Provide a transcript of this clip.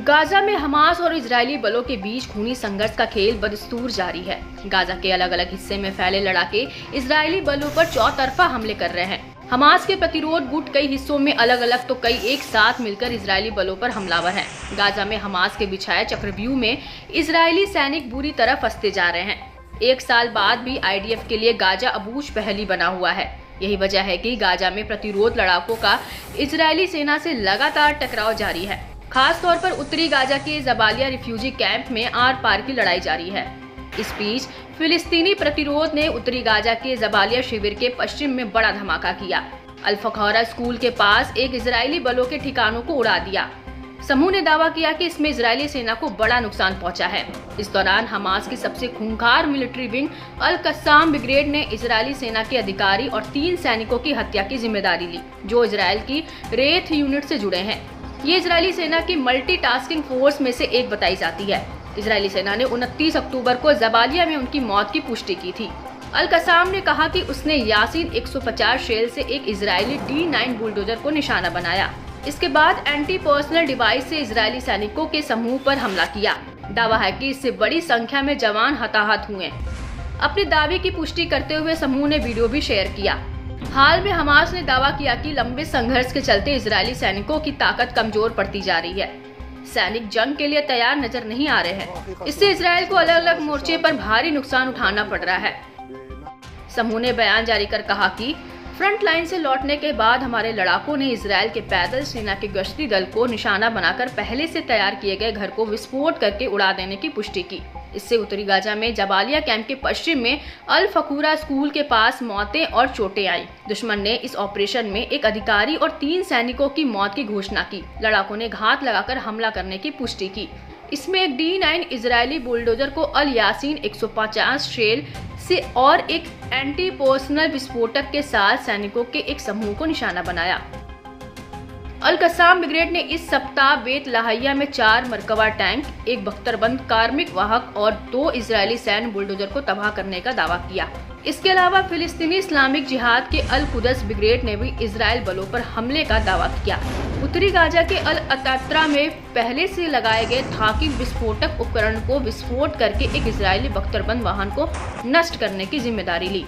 Gaza में Hamas और Israeli बलों के बीच खूनी संघर्ष का खेल बदस्तूर जारी है। गाजा के अलग अलग हिस्से में फैले लड़ाके इजरायली बलों पर चौतरफा हमले कर रहे हैं। हमास के प्रतिरोध गुट कई हिस्सों में अलग अलग तो कई एक साथ मिलकर इजरायली बलों पर हमलावर हैं। गाजा में हमास के बिछाए चक्रव्यूह में इजरायली सैनिक बुरी तरह फंसते जा रहे हैं। एक साल बाद भी IDF के लिए गाजा अबूझ पहेली बना हुआ है। यही वजह है कि गाजा में प्रतिरोध लड़ाकों का इजरायली सेना से लगातार टकराव जारी है। खास तौर पर उत्तरी गाजा के जबालिया रिफ्यूजी कैंप में आर पार की लड़ाई जारी है। इस बीच फिलिस्तीनी प्रतिरोध ने उत्तरी गाजा के जबालिया शिविर के पश्चिम में बड़ा धमाका किया। अल फखौरा स्कूल के पास एक इजरायली बलों के ठिकानों को उड़ा दिया। समूह ने दावा किया कि इसमें इजरायली सेना को बड़ा नुकसान पहुंचा है। इस दौरान हमास की सबसे खूंखार मिलिट्री विंग अल कस्साम ब्रिगेड ने इजरायली सेना के अधिकारी और 3 सैनिकों की हत्या की जिम्मेदारी ली, जो इजरायल की रेथ यूनिट से जुड़े हैं। ये इजरायली सेना की मल्टीटास्किंग फोर्स में से एक बताई जाती है। इजरायली सेना ने 29 अक्टूबर को जबालिया में उनकी मौत की पुष्टि की थी। अल कसाम ने कहा कि उसने यासीन 150 शेल से एक इजरायली D9 बुलडोजर को निशाना बनाया। इसके बाद एंटी पर्सनल डिवाइस से इजरायली सैनिकों के समूह पर हमला किया। दावा है कि इससे बड़ी संख्या में जवान हताहत हुए। अपने दावे की पुष्टि करते हुए समूह ने वीडियो भी शेयर किया। हाल में हमास ने दावा किया कि लंबे संघर्ष के चलते इजरायली सैनिकों की ताकत कमजोर पड़ती जा रही है। सैनिक जंग के लिए तैयार नजर नहीं आ रहे हैं। इससे इजरायल को अलग अलग मोर्चे पर भारी नुकसान उठाना पड़ रहा है। समूह ने बयान जारी कर कहा कि फ्रंट लाइन से लौटने के बाद हमारे लड़ाकों ने इजरायल के पैदल सेना के गश्ती दल को निशाना बनाकर पहले से तैयार किए गए घर को विस्फोट करके उड़ा देने की पुष्टि की। इससे उत्तरी गाजा में जबालिया कैंप के पश्चिम में अल फखूरा स्कूल के पास मौतें और चोटें आई। दुश्मन ने इस ऑपरेशन में एक अधिकारी और 3 सैनिकों की मौत की घोषणा की। लड़ाकों ने घात लगाकर हमला करने की पुष्टि की। इसमें एक D9 इजरायली बुलडोजर को अल यासीन 150 शेल से और एक एंटी पर्सनल विस्फोटक के साथ सैनिकों के एक समूह को निशाना बनाया। अल कस्साम ब्रिगेड ने इस सप्ताह बेत लाहिया में 4 मरकबा टैंक, एक बख्तरबंद कार्मिक वाहक और 2 इजरायली सैन्य बुलडोजर को तबाह करने का दावा किया। इसके अलावा फिलिस्तीनी इस्लामिक जिहाद के अल कुदस ब्रिगेड ने भी इजरायल बलों पर हमले का दावा किया। उत्तरी गाजा के अल अतात्रा में पहले से लगाए गए थाकिब विस्फोटक उपकरण को विस्फोट करके एक इजरायली बख्तरबंद वाहन को नष्ट करने की जिम्मेदारी ली।